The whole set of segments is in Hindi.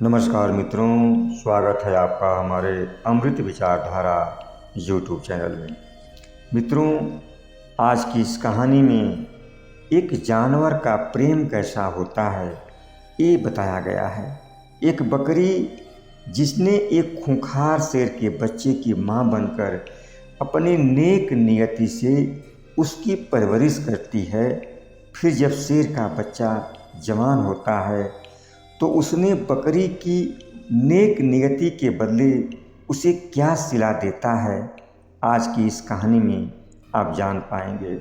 नमस्कार मित्रों, स्वागत है आपका हमारे अमृत विचारधारा यूट्यूब चैनल में। मित्रों, आज की इस कहानी में एक जानवर का प्रेम कैसा होता है ये बताया गया है। एक बकरी जिसने एक खूंखार शेर के बच्चे की मां बनकर अपने नेक नियति से उसकी परवरिश करती है। फिर जब शेर का बच्चा जवान होता है तो उसने बकरी की नेक नियति के बदले उसे क्या सिला देता है, आज की इस कहानी में आप जान पाएंगे।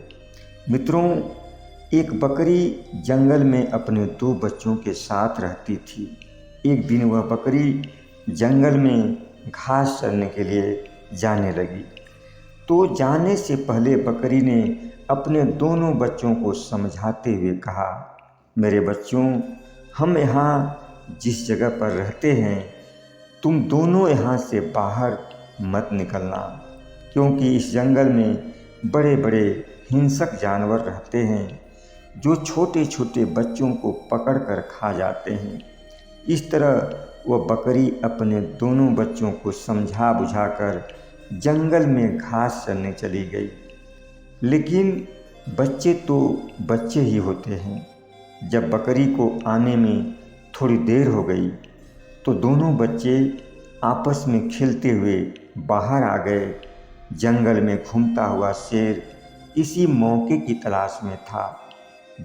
मित्रों, एक बकरी जंगल में अपने 2 बच्चों के साथ रहती थी। एक दिन वह बकरी जंगल में घास चरने के लिए जाने लगी। तो जाने से पहले बकरी ने अपने दोनों बच्चों को समझाते हुए कहा, मेरे बच्चों, हम यहाँ जिस जगह पर रहते हैं तुम दोनों यहाँ से बाहर मत निकलना, क्योंकि इस जंगल में बड़े बड़े हिंसक जानवर रहते हैं जो छोटे छोटे बच्चों को पकड़कर खा जाते हैं। इस तरह वह बकरी अपने दोनों बच्चों को समझा बुझाकर जंगल में घास चरने चली गई। लेकिन बच्चे तो बच्चे ही होते हैं। जब बकरी को आने में थोड़ी देर हो गई तो दोनों बच्चे आपस में खेलते हुए बाहर आ गए। जंगल में घूमता हुआ शेर इसी मौके की तलाश में था।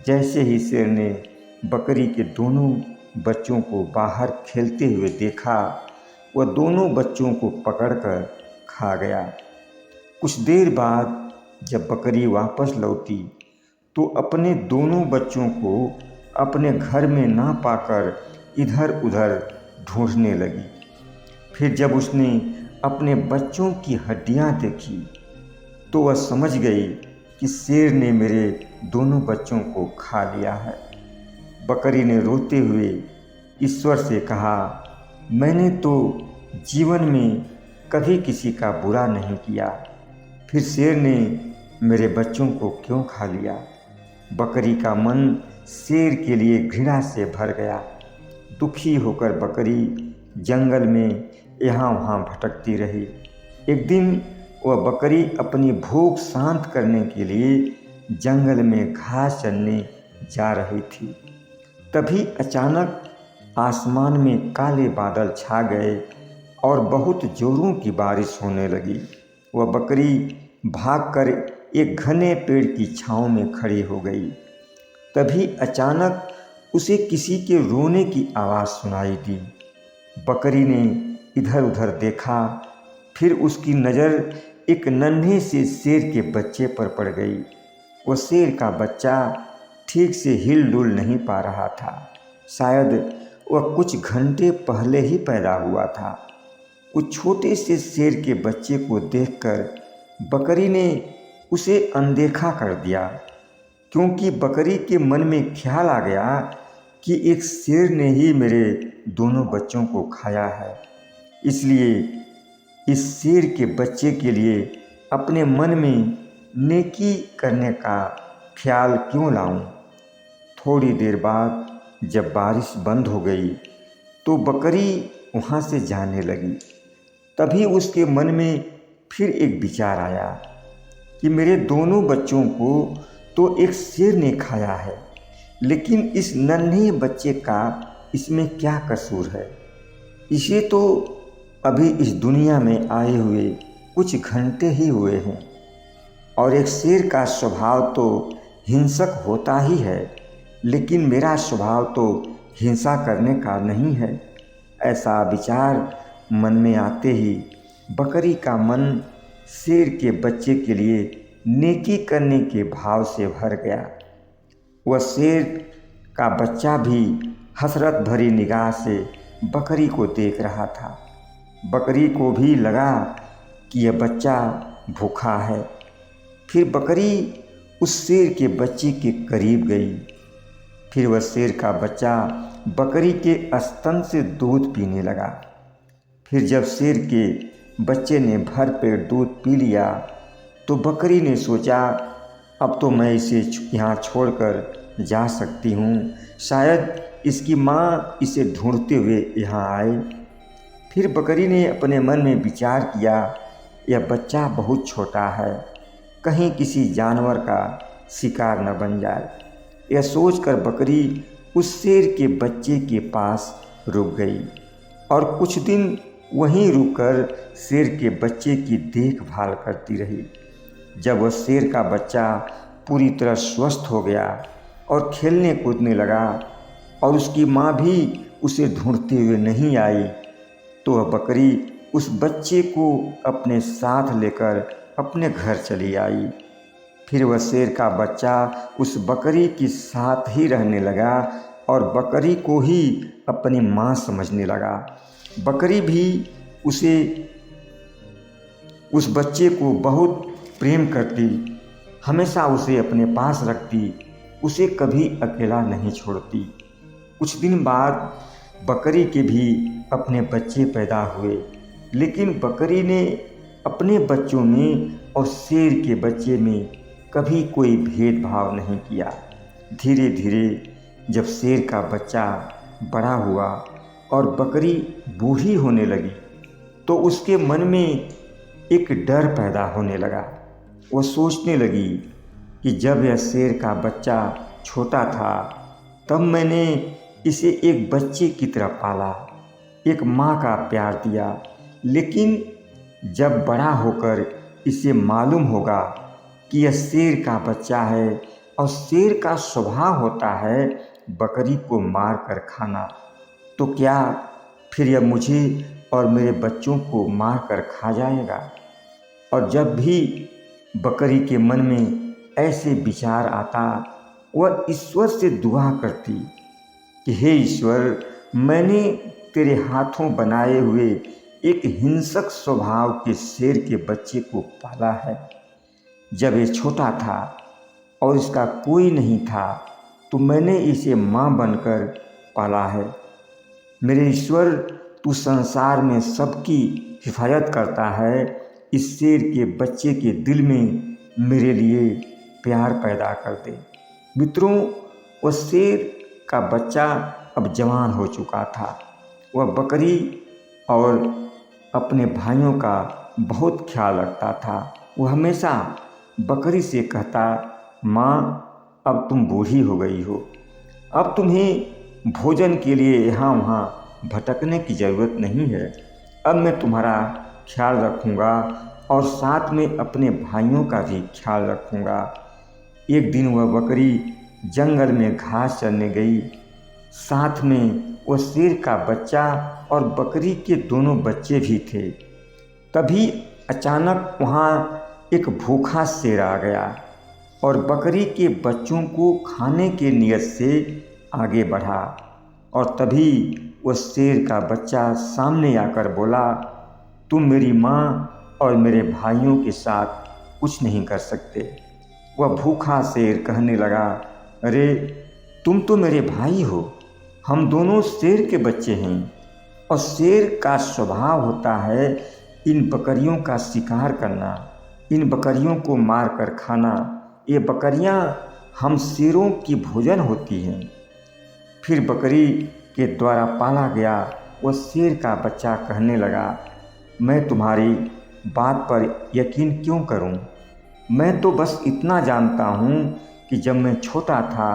जैसे ही शेर ने बकरी के दोनों बच्चों को बाहर खेलते हुए देखा, वह दोनों बच्चों को पकड़कर खा गया। कुछ देर बाद जब बकरी वापस लौटी तो अपने दोनों बच्चों को अपने घर में ना पाकर इधर उधर ढूंढने लगी। फिर जब उसने अपने बच्चों की हड्डियां देखी तो वह समझ गई कि शेर ने मेरे दोनों बच्चों को खा लिया है। बकरी ने रोते हुए ईश्वर से कहा, मैंने तो जीवन में कभी किसी का बुरा नहीं किया, फिर शेर ने मेरे बच्चों को क्यों खा लिया। बकरी का मन शेर के लिए घृणा से भर गया। दुखी होकर बकरी जंगल में यहाँ वहाँ भटकती रही। एक दिन वह बकरी अपनी भूख शांत करने के लिए जंगल में घास चरने जा रही थी। तभी अचानक आसमान में काले बादल छा गए और बहुत जोरों की बारिश होने लगी। वह बकरी भागकर एक घने पेड़ की छांव में खड़ी हो गई। तभी अचानक उसे किसी के रोने की आवाज़ सुनाई दी। बकरी ने इधर उधर देखा, फिर उसकी नज़र एक नन्हे से शेर के बच्चे पर पड़ गई। वो शेर का बच्चा ठीक से हिल डुल नहीं पा रहा था। शायद वह कुछ घंटे पहले ही पैदा हुआ था। उस छोटे से शेर के बच्चे को देखकर बकरी ने उसे अनदेखा कर दिया, क्योंकि बकरी के मन में ख्याल आ गया कि एक शेर ने ही मेरे दोनों बच्चों को खाया है, इसलिए इस शेर के बच्चे के लिए अपने मन में नेकी करने का ख्याल क्यों लाऊं। थोड़ी देर बाद जब बारिश बंद हो गई तो बकरी वहाँ से जाने लगी। तभी उसके मन में फिर एक विचार आया कि मेरे दोनों बच्चों को तो एक शेर ने खाया है, लेकिन इस नन्हे बच्चे का इसमें क्या कसूर है। इसे तो अभी इस दुनिया में आए हुए कुछ घंटे ही हुए हैं और एक शेर का स्वभाव तो हिंसक होता ही है, लेकिन मेरा स्वभाव तो हिंसा करने का नहीं है। ऐसा विचार मन में आते ही बकरी का मन शेर के बच्चे के लिए नेकी करने के भाव से भर गया। वह शेर का बच्चा भी हसरत भरी निगाह से बकरी को देख रहा था। बकरी को भी लगा कि यह बच्चा भूखा है। फिर बकरी उस शेर के बच्चे के करीब गई। फिर वह शेर का बच्चा बकरी के स्तन से दूध पीने लगा। फिर जब शेर के बच्चे ने भर पेट दूध पी लिया तो बकरी ने सोचा, अब तो मैं इसे यहाँ छोड़कर जा सकती हूँ। शायद इसकी माँ इसे ढूंढते हुए यहाँ आए। फिर बकरी ने अपने मन में विचार किया, यह बच्चा बहुत छोटा है, कहीं किसी जानवर का शिकार न बन जाए। यह सोचकर बकरी उस शेर के बच्चे के पास रुक गई और कुछ दिन वहीं रुककर शेर के बच्चे की देखभाल करती रही। जब वह शेर का बच्चा पूरी तरह स्वस्थ हो गया और खेलने कूदने लगा और उसकी माँ भी उसे ढूंढते हुए नहीं आई, तो वह बकरी उस बच्चे को अपने साथ लेकर अपने घर चली आई। फिर वह शेर का बच्चा उस बकरी के साथ ही रहने लगा और बकरी को ही अपनी माँ समझने लगा। बकरी भी उस बच्चे को बहुत प्रेम करती, हमेशा उसे अपने पास रखती, उसे कभी अकेला नहीं छोड़ती। कुछ दिन बाद बकरी के भी अपने बच्चे पैदा हुए, लेकिन बकरी ने अपने बच्चों में और शेर के बच्चे में कभी कोई भेदभाव नहीं किया। धीरे धीरे जब शेर का बच्चा बड़ा हुआ और बकरी बूढ़ी होने लगी, तो उसके मन में एक डर पैदा होने लगा। वो सोचने लगी कि जब यह शेर का बच्चा छोटा था, तब मैंने इसे एक बच्चे की तरह पाला, एक माँ का प्यार दिया, लेकिन जब बड़ा होकर इसे मालूम होगा कि यह शेर का बच्चा है और शेर का स्वभाव होता है बकरी को मार कर खाना, तो क्या फिर यह मुझे और मेरे बच्चों को मार कर खा जाएगा। और जब भी बकरी के मन में ऐसे विचार आता, वह ईश्वर से दुआ करती कि हे ईश्वर, मैंने तेरे हाथों बनाए हुए एक हिंसक स्वभाव के शेर के बच्चे को पाला है। जब ये छोटा था और इसका कोई नहीं था, तो मैंने इसे माँ बनकर पाला है। मेरे ईश्वर, तू संसार में सबकी हिफाजत करता है, इस शेर के बच्चे के दिल में मेरे लिए प्यार पैदा कर दे। मित्रों, वह शेर का बच्चा अब जवान हो चुका था। वह बकरी और अपने भाइयों का बहुत ख्याल रखता था। वह हमेशा बकरी से कहता, माँ, अब तुम बूढ़ी हो गई हो, अब तुम्हें भोजन के लिए यहाँ वहाँ भटकने की ज़रूरत नहीं है। अब मैं तुम्हारा ख्याल रखूँगा और साथ में अपने भाइयों का भी ख्याल रखूँगा। एक दिन वह बकरी जंगल में घास चरने गई। साथ में वह शेर का बच्चा और बकरी के दोनों बच्चे भी थे। तभी अचानक वहाँ एक भूखा शेर आ गया और बकरी के बच्चों को खाने के नियत से आगे बढ़ा। और तभी वह शेर का बच्चा सामने आकर बोला, तुम मेरी माँ और मेरे भाइयों के साथ कुछ नहीं कर सकते। वह भूखा शेर कहने लगा, अरे तुम तो मेरे भाई हो, हम दोनों शेर के बच्चे हैं और शेर का स्वभाव होता है इन बकरियों का शिकार करना, इन बकरियों को मार कर खाना। ये बकरियां हम शेरों की भोजन होती हैं। फिर बकरी के द्वारा पाला गया वह शेर का बच्चा कहने लगा, मैं तुम्हारी बात पर यकीन क्यों करूं? मैं तो बस इतना जानता हूं कि जब मैं छोटा था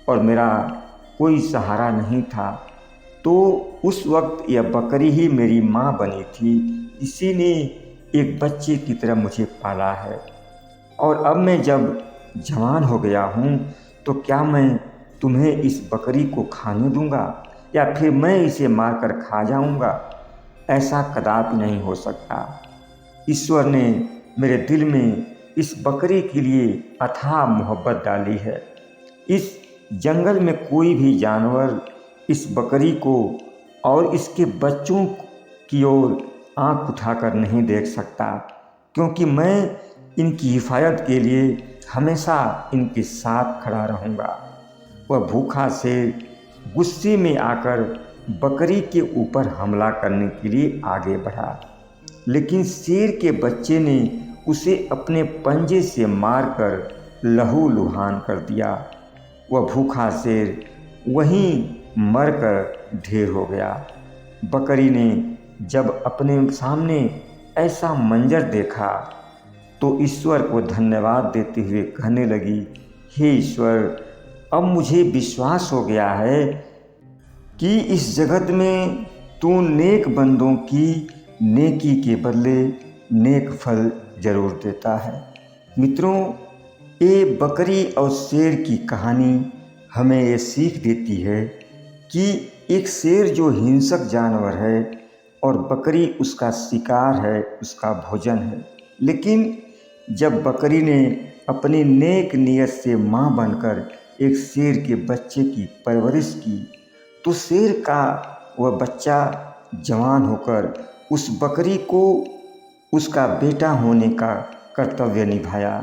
और मेरा कोई सहारा नहीं था, तो उस वक्त यह बकरी ही मेरी माँ बनी थी। इसी ने एक बच्चे की तरह मुझे पाला है। और अब मैं जब जवान हो गया हूँ, तो क्या मैं तुम्हें इस बकरी को खाने दूंगा या फिर मैं इसे मारकर खा जाऊंगा? ऐसा कदापि नहीं हो सकता। ईश्वर ने मेरे दिल में इस बकरी के लिए अथाह मोहब्बत डाली है। इस जंगल में कोई भी जानवर इस बकरी को और इसके बच्चों की ओर आंख उठाकर नहीं देख सकता, क्योंकि मैं इनकी हिफाजत के लिए हमेशा इनके साथ खड़ा रहूँगा। वह भूखा शेर गुस्से में आकर बकरी के ऊपर हमला करने के लिए आगे बढ़ा, लेकिन शेर के बच्चे ने उसे अपने पंजे से मारकर लहूलुहान कर दिया। वह भूखा शेर वहीं मरकर ढेर हो गया। बकरी ने जब अपने सामने ऐसा मंजर देखा तो ईश्वर को धन्यवाद देते हुए कहने लगी, हे ईश्वर, अब मुझे विश्वास हो गया है कि इस जगत में तू नेक बंदों की नेकी के बदले नेक फल जरूर देता है। मित्रों, ये बकरी और शेर की कहानी हमें ये सीख देती है कि एक शेर जो हिंसक जानवर है और बकरी उसका शिकार है, उसका भोजन है, लेकिन जब बकरी ने अपनी नेक नीयत से माँ बनकर एक शेर के बच्चे की परवरिश की तो शेर का वह बच्चा जवान होकर उस बकरी को उसका बेटा होने का कर्तव्य निभाया।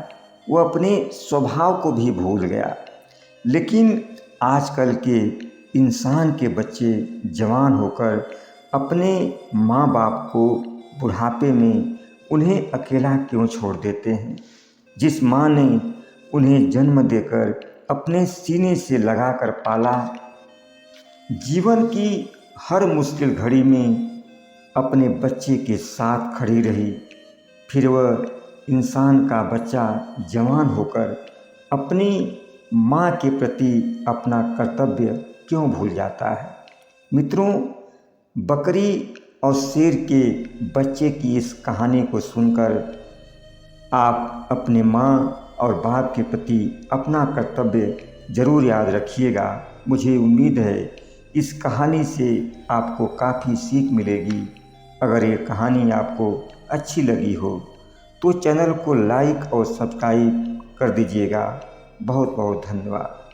वह अपने स्वभाव को भी भूल गया। लेकिन आजकल के इंसान के बच्चे जवान होकर अपने माँ बाप को बुढ़ापे में उन्हें अकेला क्यों छोड़ देते हैं। जिस माँ ने उन्हें जन्म देकर अपने सीने से लगाकर पाला, जीवन की हर मुश्किल घड़ी में अपने बच्चे के साथ खड़ी रही, फिर वह इंसान का बच्चा जवान होकर अपनी माँ के प्रति अपना कर्तव्य क्यों भूल जाता है। मित्रों, बकरी और शेर के बच्चे की इस कहानी को सुनकर आप अपने माँ और बाप के प्रति अपना कर्तव्य ज़रूर याद रखिएगा। मुझे उम्मीद है इस कहानी से आपको काफ़ी सीख मिलेगी। अगर ये कहानी आपको अच्छी लगी हो तो चैनल को लाइक और सब्सक्राइब कर दीजिएगा। बहुत बहुत धन्यवाद।